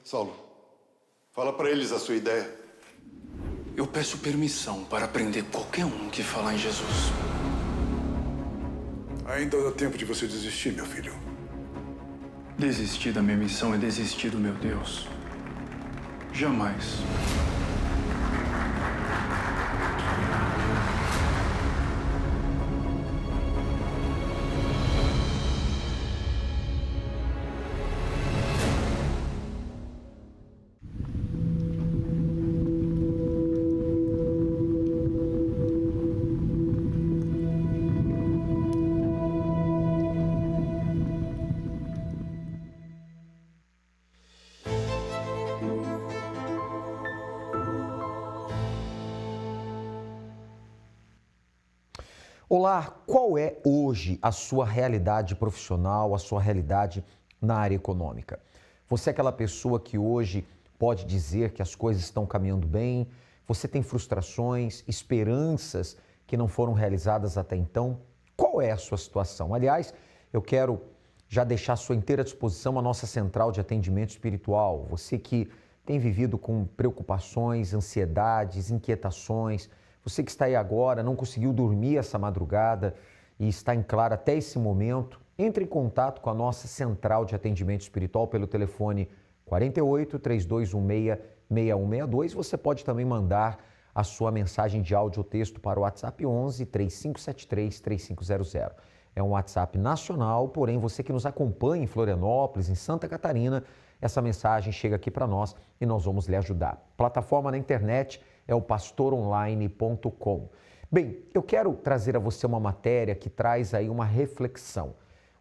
Saulo, fala para eles a sua ideia. Eu peço permissão para prender qualquer um que falar em Jesus. Ainda dá tempo de você desistir, meu filho. Desistir da minha missão é desistir do meu Deus. Jamais. Olá, qual é hoje a sua realidade profissional, a sua realidade na área econômica? Você é aquela pessoa que hoje pode dizer que as coisas estão caminhando bem? Você tem frustrações, esperanças que não foram realizadas até então? Qual é a sua situação? Aliás, eu quero já deixar à sua inteira disposição a nossa central de atendimento espiritual. Você que tem vivido com preocupações, ansiedades, inquietações, você que está aí agora, não conseguiu dormir essa madrugada e está em claro até esse momento, entre em contato com a nossa central de atendimento espiritual pelo telefone 48 3216 6162. Você pode também mandar a sua mensagem de áudio ou texto para o WhatsApp 11 3573 3500. É um WhatsApp nacional, porém você que nos acompanha em Florianópolis, em Santa Catarina, essa mensagem chega aqui para nós e nós vamos lhe ajudar. Plataforma na internet é o pastoronline.com. Bem, eu quero trazer a você uma matéria que traz aí uma reflexão.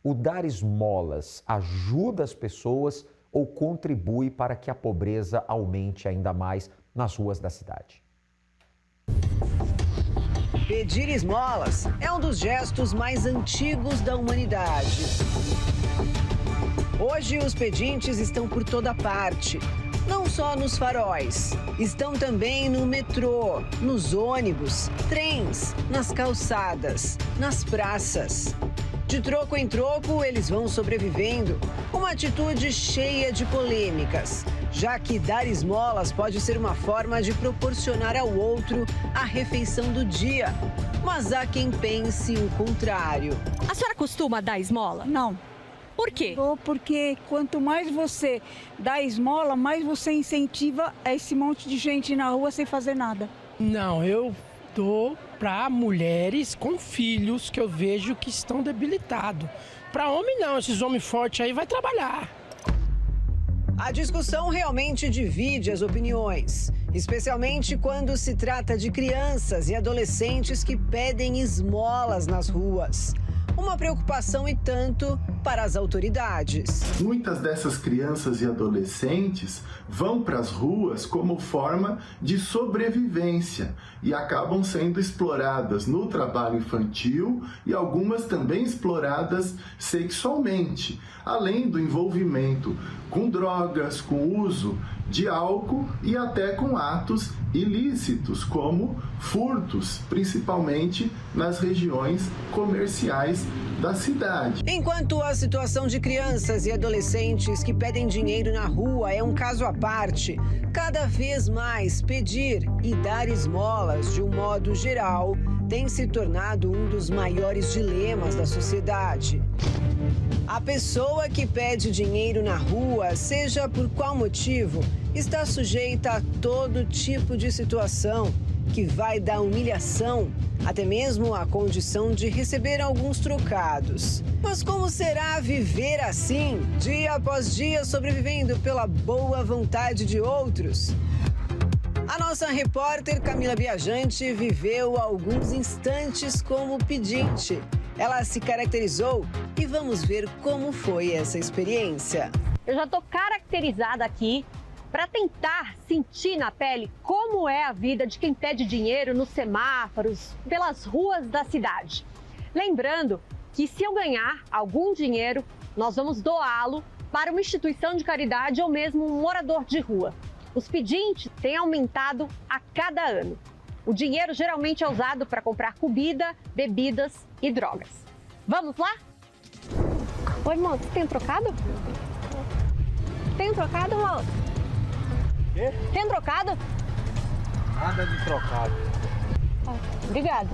O dar esmolas ajuda as pessoas ou contribui para que a pobreza aumente ainda mais nas ruas da cidade? Pedir esmolas é um dos gestos mais antigos da humanidade. Hoje, os pedintes estão por toda parte. Não só nos faróis, estão também no metrô, nos ônibus, trens, nas calçadas, nas praças. De troco em troco, eles vão sobrevivendo. Uma atitude cheia de polêmicas, já que dar esmolas pode ser uma forma de proporcionar ao outro a refeição do dia. Mas há quem pense o contrário. A senhora costuma dar esmola? Não. Por quê? Porque quanto mais você dá esmola, mais você incentiva esse monte de gente na rua sem fazer nada. Não, eu dou para mulheres com filhos que eu vejo que estão debilitados. Para homem não, esses homens fortes aí vai trabalhar. A discussão realmente divide as opiniões, especialmente quando se trata de crianças e adolescentes que pedem esmolas nas ruas. Uma preocupação e tanto para as autoridades. Muitas dessas crianças e adolescentes vão para as ruas como forma de sobrevivência e acabam sendo exploradas no trabalho infantil e algumas também exploradas sexualmente, além do envolvimento com drogas, com uso de álcool e até com atos ilícitos, como furtos, principalmente nas regiões comerciais da cidade. Enquanto a situação de crianças e adolescentes que pedem dinheiro na rua é um caso à parte, cada vez mais pedir e dar esmolas, de um modo geral, tem se tornado um dos maiores dilemas da sociedade. A pessoa que pede dinheiro na rua, seja por qual motivo, está sujeita a todo tipo de situação, que vai da humilhação até mesmo a condição de receber alguns trocados. Mas como será viver assim, dia após dia, sobrevivendo pela boa vontade de outros? A nossa repórter Camila Viajante viveu alguns instantes como pedinte. Ela se caracterizou e vamos ver como foi essa experiência. Eu já estou caracterizada aqui para tentar sentir na pele como é a vida de quem pede dinheiro nos semáforos, pelas ruas da cidade. Lembrando que se eu ganhar algum dinheiro, nós vamos doá-lo para uma instituição de caridade ou mesmo um morador de rua. Os pedintes têm aumentado a cada ano. O dinheiro geralmente é usado para comprar comida, bebidas e drogas. Vamos lá? Oi, moço, tem trocado? Tem trocado, moço? Quê? Tem trocado? Nada de trocado. Obrigado.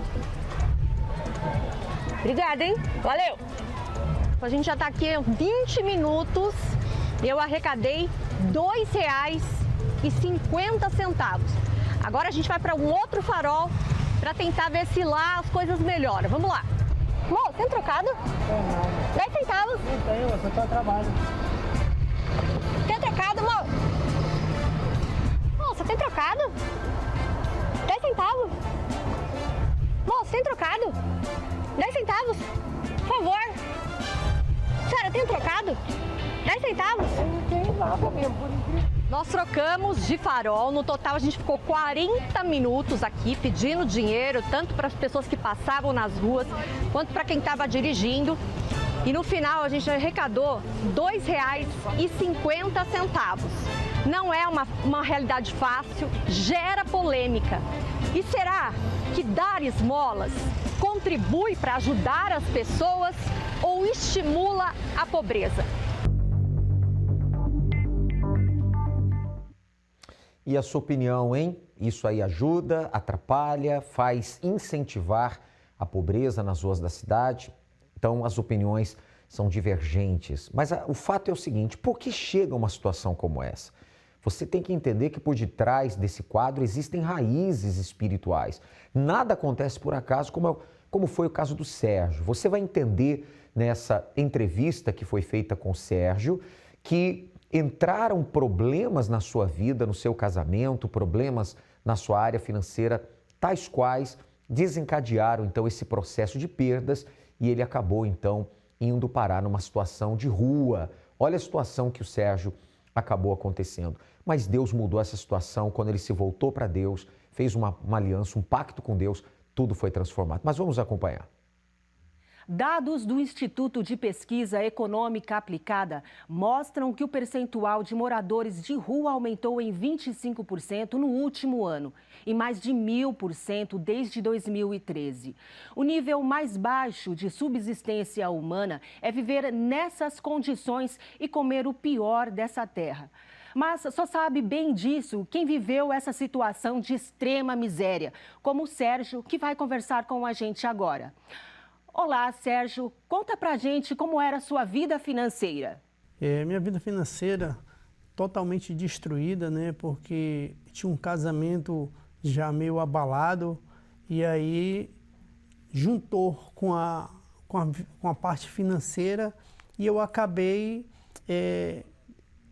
Obrigada, hein? Valeu! A gente já tá aqui há 20 minutos e eu arrecadei R$ 2,50. Agora a gente vai para um outro farol para tentar ver se lá as coisas melhoram. Vamos lá. Moço, tem trocado? Não. 10 centavos. Não tenho, você tá trabalhando. Tem trocado, moço? Moça, tem trocado? 10 centavos. Moço, tem trocado? 10 centavos? Por favor. Senhora, tem trocado? 10 centavos? Eu não tenho nada mesmo, por incrível. Nós trocamos de farol, no total a gente ficou 40 minutos aqui pedindo dinheiro, tanto para as pessoas que passavam nas ruas, quanto para quem estava dirigindo. E no final a gente arrecadou R$ 2,50. Não é uma realidade fácil, gera polêmica. E será que dar esmolas contribui para ajudar as pessoas ou estimula a pobreza? E a sua opinião, hein? Isso aí ajuda, atrapalha, faz incentivar a pobreza nas ruas da cidade? Então, as opiniões são divergentes. Mas o fato é o seguinte, por que chega uma situação como essa? Você tem que entender que por detrás desse quadro existem raízes espirituais. Nada acontece por acaso, como foi o caso do Sérgio. Você vai entender nessa entrevista que foi feita com o Sérgio que entraram problemas na sua vida, no seu casamento, problemas na sua área financeira, tais quais desencadearam então esse processo de perdas e ele acabou então indo parar numa situação de rua. Olha a situação que o Sérgio acabou acontecendo. Mas Deus mudou essa situação quando ele se voltou para Deus, fez uma aliança, um pacto com Deus, tudo foi transformado. Mas vamos acompanhar. Dados do Instituto de Pesquisa Econômica Aplicada mostram que o percentual de moradores de rua aumentou em 25% no último ano e mais de 1.000% desde 2013. O nível mais baixo de subsistência humana é viver nessas condições e comer o pior dessa terra. Mas só sabe bem disso quem viveu essa situação de extrema miséria, como o Sérgio, que vai conversar com a gente agora. Olá, Sérgio. Conta pra gente como era a sua vida financeira. Minha vida financeira totalmente destruída, né? Porque tinha um casamento já meio abalado e aí juntou com a parte financeira e eu acabei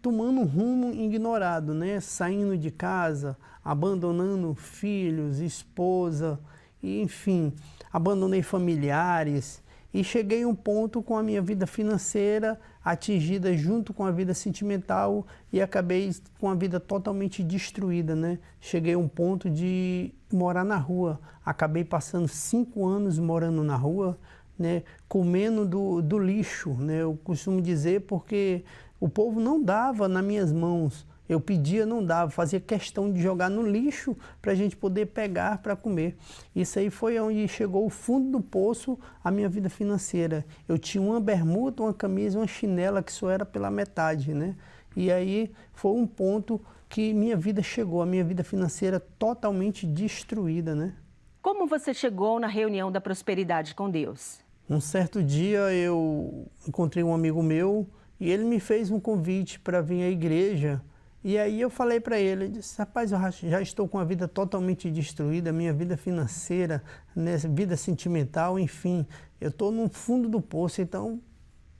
tomando um rumo ignorado, né? Saindo de casa, abandonando filhos, esposa, e, enfim, abandonei familiares e cheguei a um ponto com a minha vida financeira atingida junto com a vida sentimental e acabei com a vida totalmente destruída, né? Cheguei a um ponto de morar na rua. Acabei passando 5 anos morando na rua, né? Comendo do lixo, né? Eu costumo dizer porque o povo não dava nas minhas mãos. Eu pedia, não dava, fazia questão de jogar no lixo para a gente poder pegar para comer. Isso aí foi onde chegou o fundo do poço a minha vida financeira. Eu tinha uma bermuda, uma camisa, uma chinela que só era pela metade, né? E aí foi um ponto que minha vida chegou, a minha vida financeira totalmente destruída, né? Como você chegou na reunião da prosperidade com Deus? Um certo dia eu encontrei um amigo meu e ele me fez um convite para vir à igreja. E aí eu falei para ele, eu disse, rapaz, eu já estou com a vida totalmente destruída, minha vida financeira, né, vida sentimental, enfim, eu estou no fundo do poço, então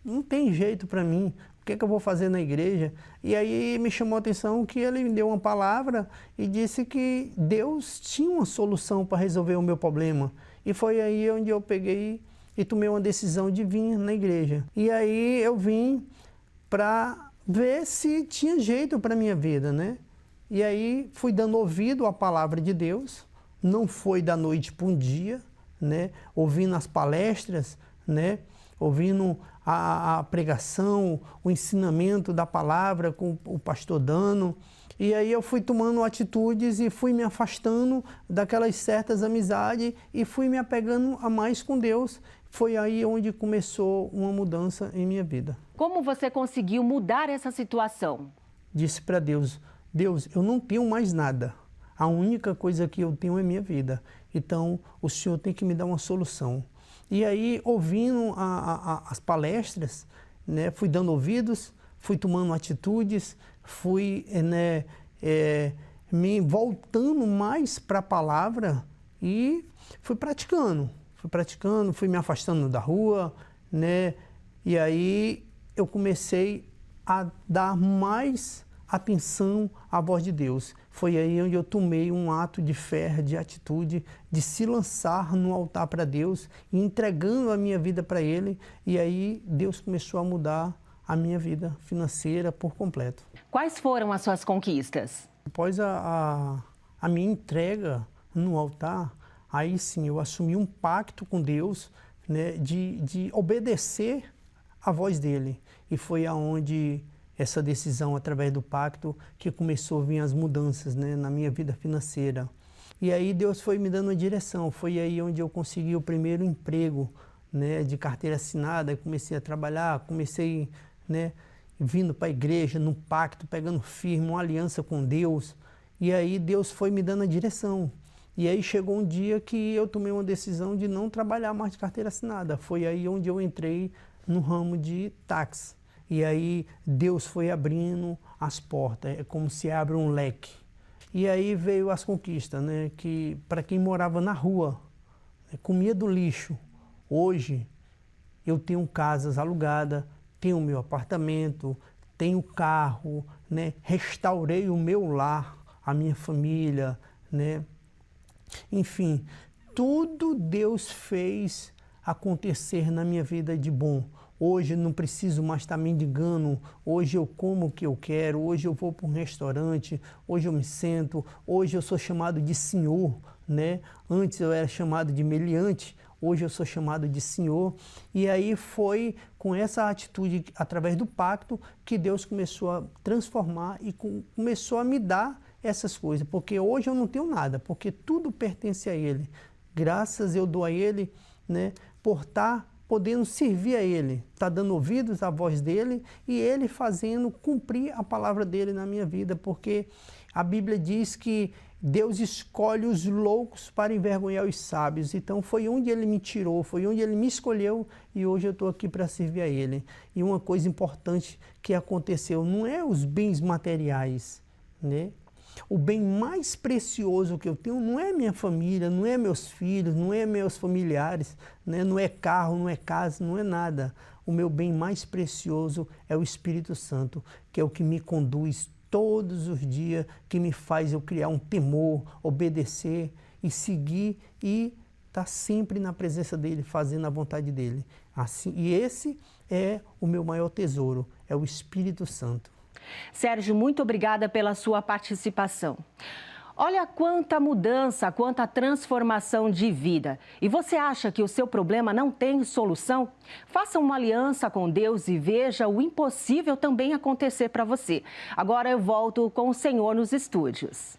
não tem jeito para mim, o que é que eu vou fazer na igreja? E aí me chamou a atenção que ele me deu uma palavra e disse que Deus tinha uma solução para resolver o meu problema. E foi aí onde eu peguei e tomei uma decisão de vir na igreja. E aí eu vim para ver se tinha jeito para a minha vida, né? E aí fui dando ouvido à palavra de Deus, não foi da noite para um dia, né? Ouvindo as palestras, né? Ouvindo a pregação, o ensinamento da palavra com o pastor Dano. E aí eu fui tomando atitudes e fui me afastando daquelas certas amizades e fui me apegando a mais com Deus. Foi aí onde começou uma mudança em minha vida. Como você conseguiu mudar essa situação? Disse para Deus, Deus, eu não tenho mais nada. A única coisa que eu tenho é minha vida. Então, o Senhor tem que me dar uma solução. E aí, ouvindo as palestras, né, fui dando ouvidos, fui tomando atitudes, fui me voltando mais para a palavra e fui praticando, fui me afastando da rua, né? E aí eu comecei a dar mais atenção à voz de Deus. Foi aí onde eu tomei um ato de fé, de atitude, de se lançar no altar para Deus, entregando a minha vida para Ele. E aí Deus começou a mudar a minha vida financeira por completo. Quais foram as suas conquistas? Após a minha entrega no altar, aí sim eu assumi um pacto com Deus, né, de obedecer a voz dele. E foi aonde essa decisão, através do pacto, que começou a vir as mudanças, né, na minha vida financeira. E aí Deus foi me dando uma direção. Foi aí onde eu consegui o primeiro emprego, né, de carteira assinada. Comecei a trabalhar, comecei, né, vindo para a igreja, num pacto, pegando firme, uma aliança com Deus. E aí Deus foi me dando a direção. E aí chegou um dia que eu tomei uma decisão de não trabalhar mais de carteira assinada. Foi aí onde eu entrei no ramo de táxi. E aí Deus foi abrindo as portas, é como se abre um leque. E aí veio as conquistas, né? Que para quem morava na rua, né, comia do lixo. Hoje eu tenho casas alugadas, tenho meu apartamento, tenho carro, né? Restaurei o meu lar, a minha família, né? Enfim, tudo Deus fez acontecer na minha vida de bom. Hoje não preciso mais estar mendigando, hoje eu como o que eu quero, hoje eu vou para um restaurante, hoje eu me sento, hoje eu sou chamado de senhor, né? Antes eu era chamado de meliante, hoje eu sou chamado de senhor. E aí foi com essa atitude, através do pacto, que Deus começou a transformar e começou a me dar essas coisas. Porque hoje eu não tenho nada, porque tudo pertence a Ele. Graças eu dou a Ele, né, por estar podendo servir a Ele, tá dando ouvidos à voz dEle e Ele fazendo cumprir a palavra dEle na minha vida, porque a Bíblia diz que Deus escolhe os loucos para envergonhar os sábios. Então foi onde Ele me tirou, foi onde Ele me escolheu e hoje eu estou aqui para servir a Ele. E uma coisa importante que aconteceu, não é os bens materiais, né? O bem mais precioso que eu tenho não é minha família, não é meus filhos, não é meus familiares, né? Não é carro, não é casa, não é nada. O meu bem mais precioso é o Espírito Santo, que é o que me conduz todos os dias, que me faz eu criar um temor, obedecer e seguir e estar sempre na presença dEle, fazendo a vontade dEle. Assim, e esse é o meu maior tesouro, é o Espírito Santo. Sérgio, muito obrigada pela sua participação. Olha quanta mudança, quanta transformação de vida. E você acha que o seu problema não tem solução? Faça uma aliança com Deus e veja o impossível também acontecer para você. Agora eu volto com o senhor nos estúdios.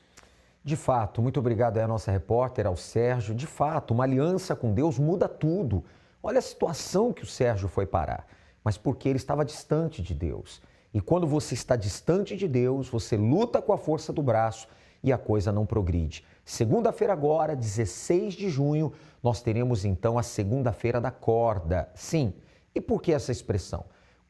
De fato, muito obrigado à nossa repórter, ao Sérgio. De fato, uma aliança com Deus muda tudo. Olha a situação que o Sérgio foi parar, mas porque ele estava distante de Deus. E quando você está distante de Deus, você luta com a força do braço e a coisa não progride. Segunda-feira agora, 16 de junho, nós teremos então a segunda-feira da corda. Sim, e por que essa expressão?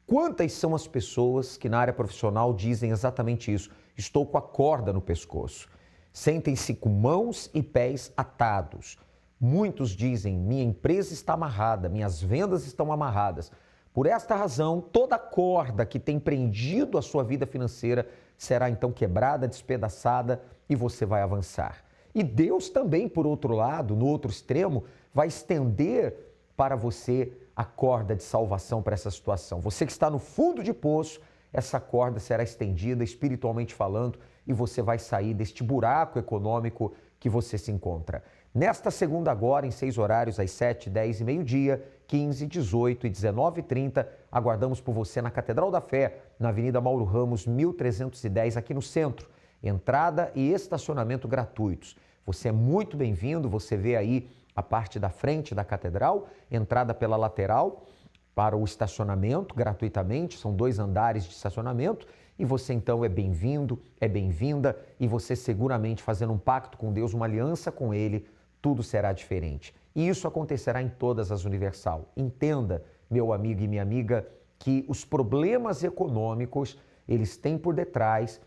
Quantas são as pessoas que na área profissional dizem exatamente isso? Estou com a corda no pescoço. Sentem-se com mãos e pés atados. Muitos dizem, minha empresa está amarrada, minhas vendas estão amarradas. Por esta razão, toda corda que tem prendido a sua vida financeira será então quebrada, despedaçada e você vai avançar. E Deus também, por outro lado, no outro extremo, vai estender para você a corda de salvação para essa situação. Você que está no fundo de poço, essa corda será estendida espiritualmente falando e você vai sair deste buraco econômico que você se encontra. Nesta segunda agora, em 6 horários, às 7, 10 e meio-dia, 15, 18 e 19h30, aguardamos por você na Catedral da Fé, na Avenida Mauro Ramos, 1310, aqui no centro. Entrada e estacionamento gratuitos. Você é muito bem-vindo, você vê aí a parte da frente da Catedral, entrada pela lateral para o estacionamento gratuitamente, são 2 andares de estacionamento, E você então é bem-vindo, é bem-vinda, e você seguramente fazendo um pacto com Deus, uma aliança com Ele, tudo será diferente. E isso acontecerá em todas as Universal. Entenda, meu amigo e minha amiga, que os problemas econômicos, eles têm por detrás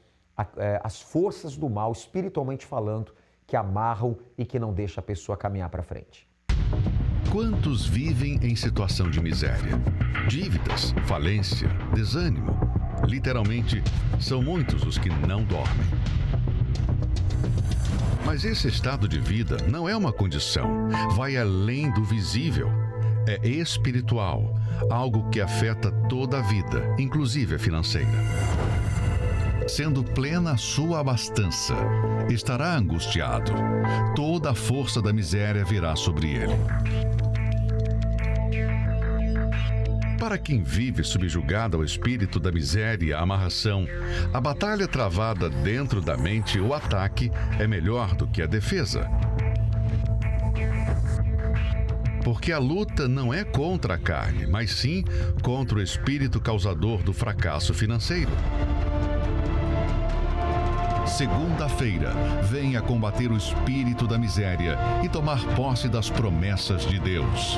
as forças do mal, espiritualmente falando, que amarram e que não deixam a pessoa caminhar para frente. Quantos vivem em situação de miséria? Dívidas, falência, desânimo. Literalmente, são muitos os que não dormem. Mas esse estado de vida não é uma condição, vai além do visível. É espiritual, algo que afeta toda a vida, inclusive a financeira. Sendo plena a sua abastança, estará angustiado. Toda a força da miséria virá sobre ele. Para quem vive subjugado ao espírito da miséria e amarração, a batalha travada dentro da mente, o ataque, é melhor do que a defesa. Porque a luta não é contra a carne, mas sim contra o espírito causador do fracasso financeiro. Segunda-feira, venha combater o espírito da miséria e tomar posse das promessas de Deus.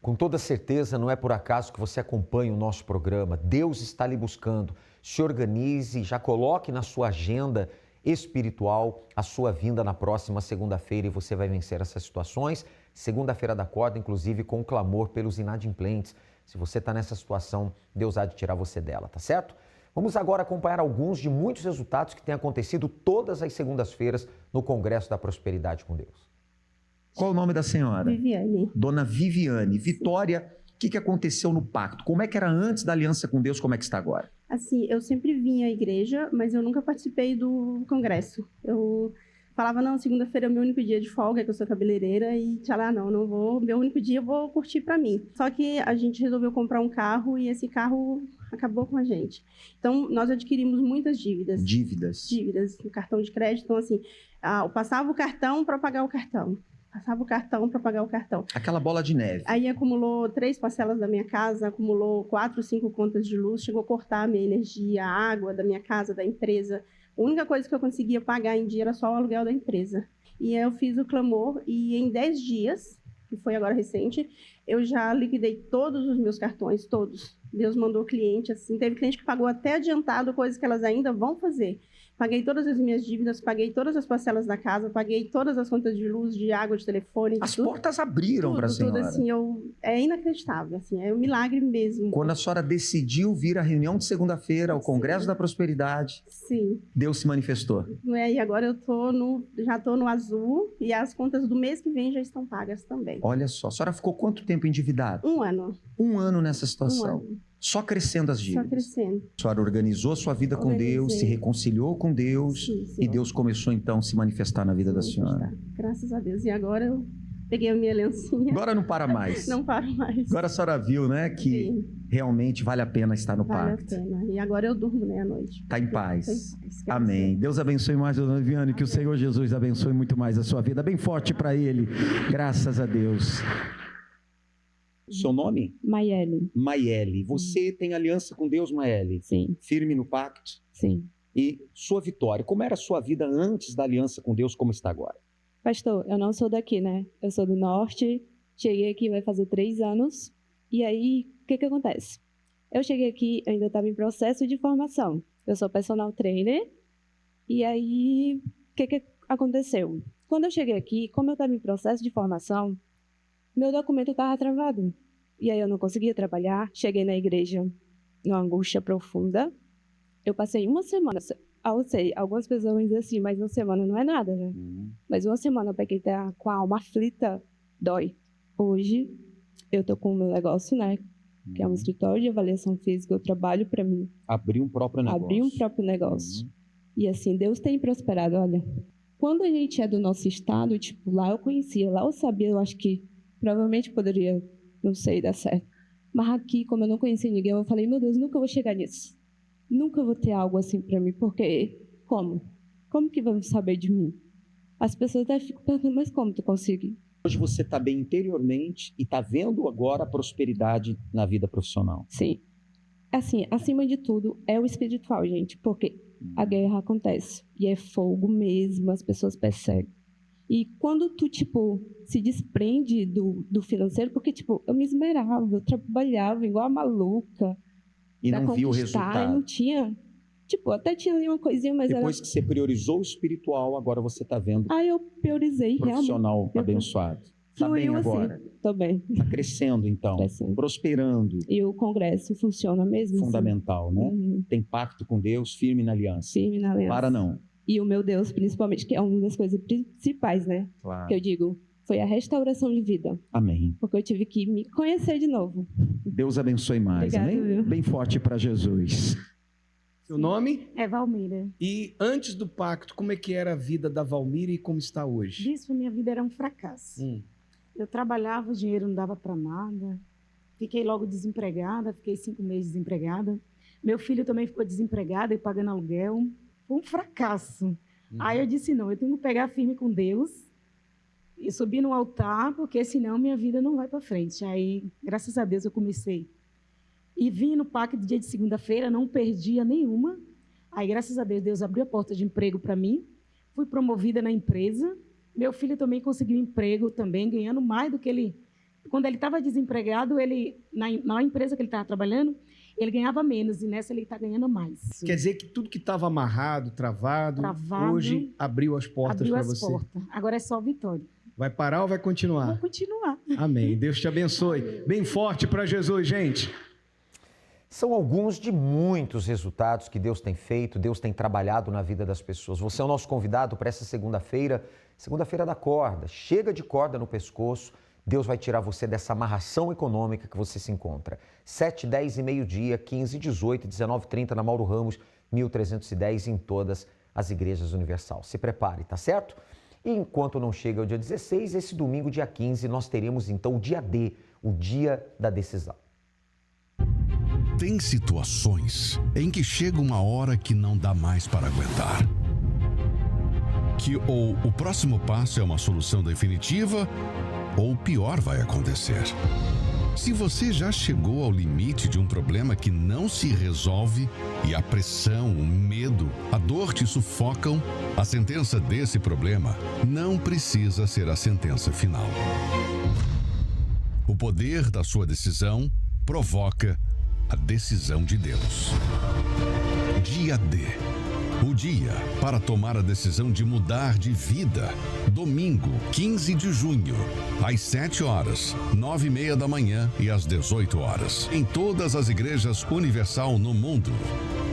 Com toda certeza, não é por acaso que você acompanha o nosso programa. Deus está lhe buscando. Se organize, já coloque na sua agenda espiritual a sua vinda na próxima segunda-feira e você vai vencer essas situações. Segunda-feira da corda, inclusive, com clamor pelos inadimplentes. Se você está nessa situação, Deus há de tirar você dela, tá certo? Vamos agora acompanhar alguns de muitos resultados que têm acontecido todas as segundas-feiras no Congresso da Prosperidade com Deus. Qual o nome da senhora? Viviane. Dona Viviane. Vitória, o que aconteceu no pacto? Como é que era antes da aliança com Deus, como é que está agora? Assim, eu sempre vinha à igreja, mas eu nunca participei do congresso. Eu falava, não, segunda-feira é meu único dia de folga, que eu sou cabeleireira, e tchalá, não vou, meu único dia eu vou curtir pra mim. Só que a gente resolveu comprar um carro e esse carro acabou com a gente. Então, nós adquirimos muitas dívidas. Dívidas no cartão de crédito. Então, assim, eu passava o cartão para pagar o cartão. Passava o cartão para pagar o cartão. Aquela bola de neve. Aí acumulou 3 parcelas da minha casa, acumulou 4, 5 contas de luz, chegou a cortar a minha energia, a água da minha casa, da empresa. A única coisa que eu conseguia pagar em dia era só o aluguel da empresa. E aí eu fiz o clamor e em 10 dias, que foi agora recente, eu já liquidei todos os meus cartões, todos. Deus mandou cliente, assim, teve cliente que pagou até adiantado, coisas que elas ainda vão fazer. Paguei todas as minhas dívidas, paguei todas as parcelas da casa, paguei todas as contas de luz, de água, de telefone. As portas abriram para a senhora. Tudo, assim, é inacreditável, assim, é um milagre mesmo. Quando a senhora decidiu vir à reunião de segunda-feira, ao Congresso da Prosperidade, sim, Deus se manifestou. E agora eu já estou no azul e as contas do mês que vem já estão pagas também. Olha só, a senhora ficou quanto tempo endividada? 1 ano. 1 ano nessa situação. 1 ano. Só crescendo as dívidas. Só crescendo. A senhora organizou a sua vida com Deus, se reconciliou com Deus, sim, e Deus começou então a se manifestar na vida da senhora. Graças a Deus. E agora eu peguei a minha aliancinha. Agora não para mais. Não paro mais. Agora a senhora viu, né, que sim, realmente vale a pena estar no pacto. Vale a pena. E agora eu durmo, né, à noite. Está em paz. Amém. Deus abençoe mais, dona Viviane, que o Senhor Jesus abençoe muito mais a sua vida. Bem forte para Ele. Graças a Deus. Seu nome? Maiele. Maiele. Você tem aliança com Deus, Maiele? Sim. Firme no pacto? Sim. E sua Vitória, como era a sua vida antes da aliança com Deus, como está agora? Pastor, eu não sou daqui, né? Eu sou do norte, cheguei aqui vai fazer 3 anos. E aí, o que acontece? Eu cheguei aqui, ainda estava em processo de formação. Eu sou personal trainer. E aí, o que aconteceu? Quando eu cheguei aqui, como eu estava em processo de formação, meu documento estava travado. E aí eu não conseguia trabalhar. Cheguei na igreja numa angústia profunda. Eu passei 1 semana. Eu sei, algumas pessoas vão dizer assim, mas 1 semana não é nada, né? Mas 1 semana para quem tá com a alma aflita, dói. Hoje, eu tô com o meu negócio, né? Que é um escritório de avaliação física. Eu trabalho para mim. Abrir um próprio negócio. Abrir um próprio negócio. E assim, Deus tem prosperado. Olha, quando a gente é do nosso estado, tipo, lá eu conhecia, lá eu sabia, eu acho que provavelmente poderia, não sei, dar certo. Mas aqui, como eu não conhecia ninguém, eu falei, meu Deus, nunca vou chegar nisso. Nunca vou ter algo assim para mim, porque como? Como que vão saber de mim? As pessoas até ficam perguntando, mas como tu consegue? Hoje você está bem interiormente e está vendo agora a prosperidade na vida profissional. Sim. assim, acima de tudo, é o espiritual, gente, porque a guerra acontece e é fogo mesmo, as pessoas perseguem. E quando tu, tipo, se desprende do financeiro, porque, tipo, eu me esmerava, eu trabalhava igual a maluca. E não viu o E resultado. não tinha, tipo, até tinha ali uma coisinha, mas Depois que você priorizou o espiritual, agora você está vendo Aí eu priorizei, profissional realmente. abençoado. Está bem Fluiu agora? assim, tô bem. Está crescendo, então. Prosperando. E o congresso funciona mesmo? Fundamental, né? Tem pacto com Deus, firme na aliança. Firme na aliança. Para não. E o meu Deus, principalmente, que é uma das coisas principais, né? Claro. Que eu digo, foi a restauração de vida. Amém. Porque eu tive que me conhecer de novo. Deus abençoe mais, Obrigada, amém? viu? Bem forte para Jesus. Seu nome? É Valmira. E antes do pacto, como é que era a vida da Valmira e como está hoje? Bispo, minha vida era um fracasso. Eu trabalhava, o dinheiro não dava para nada. Fiquei logo desempregada, fiquei 5 meses desempregada. Meu filho também ficou desempregado e pagando aluguel. Foi um fracasso. Aí eu disse, não, eu tenho que pegar firme com Deus e subir no altar, porque senão minha vida não vai para frente. Aí, graças a Deus, eu comecei. E vim no pacto dia de segunda-feira, não perdia nenhuma. Aí, graças a Deus, Deus abriu a porta de emprego para mim. Fui promovida na empresa. Meu filho também conseguiu emprego também, ganhando mais do que ele... Quando ele estava desempregado, ele na empresa que ele estava trabalhando, ele ganhava menos, e nessa ele está ganhando mais. Quer dizer que tudo que estava amarrado, travado, hoje abriu as portas para você. Abriu as portas. Agora é só vitória. Vai parar ou vai continuar? Vou continuar. Amém. Deus te abençoe. Bem forte para Jesus, gente. São alguns de muitos resultados que Deus tem feito, Deus tem trabalhado na vida das pessoas. Você é o nosso convidado para essa segunda-feira, segunda-feira da corda. Chega de corda no pescoço, Deus vai tirar você dessa amarração econômica que você se encontra. 7, 10 e meio-dia, 15, 18, 19, 30 na Mauro Ramos, 1310 em todas as igrejas Universal. Se prepare, tá certo? E enquanto não chega o dia 16, esse domingo, dia 15, nós teremos então o dia D, o dia da decisão. Tem situações em que chega uma hora que não dá mais para aguentar. Que ou o próximo passo é uma solução definitiva, ou o pior vai acontecer. Se você já chegou ao limite de um problema que não se resolve e a pressão, o medo, a dor te sufocam, a sentença desse problema não precisa ser a sentença final. O poder da sua decisão provoca a decisão de Deus. Dia D. O dia para tomar a decisão de mudar de vida. Domingo, 15 de junho, às 7 horas, 9h30 da manhã e às 18 horas. Em todas as igrejas Universal no mundo.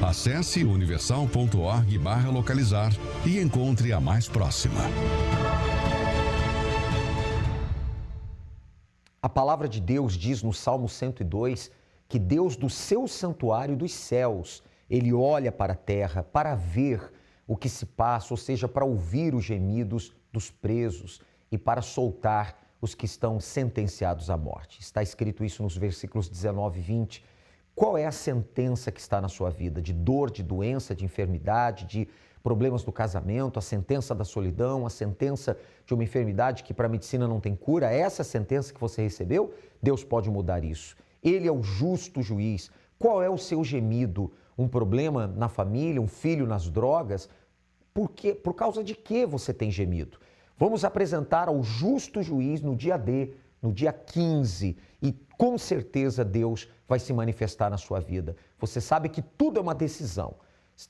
Acesse universal.org/localizar e encontre a mais próxima. A palavra de Deus diz no Salmo 102 que Deus do seu santuário dos céus, Ele olha para a terra para ver o que se passa, ou seja, para ouvir os gemidos dos presos e para soltar os que estão sentenciados à morte. Está escrito isso nos versículos 19 e 20. Qual é a sentença que está na sua vida? De dor, de doença, de enfermidade, de problemas do casamento, a sentença da solidão, a sentença de uma enfermidade que para a medicina não tem cura? É essa sentença que você recebeu? Deus pode mudar isso. Ele é o justo juiz. Qual é o seu gemido? Um problema na família, um filho nas drogas? Por causa de que você tem gemido? Vamos apresentar ao justo juiz no dia D, no dia 15, e com certeza Deus vai se manifestar na sua vida. Você sabe que tudo é uma decisão.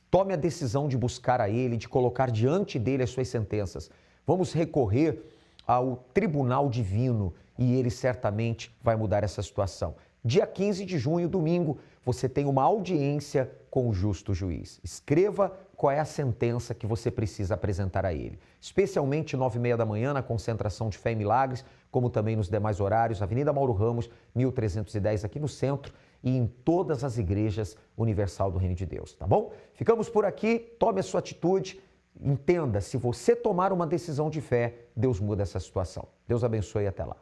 Tome a decisão de buscar a Ele, de colocar diante dele as suas sentenças. Vamos recorrer ao tribunal divino e Ele certamente vai mudar essa situação. Dia 15 de junho, domingo, você tem uma audiência com o justo juiz. Escreva qual é a sentença que você precisa apresentar a ele. Especialmente 9h30 da manhã, na concentração de Fé e Milagres, como também nos demais horários, Avenida Mauro Ramos, 1310, aqui no centro, e em todas as igrejas Universal do Reino de Deus, tá bom? Ficamos por aqui, tome a sua atitude, entenda, se você tomar uma decisão de fé, Deus muda essa situação. Deus abençoe e até lá.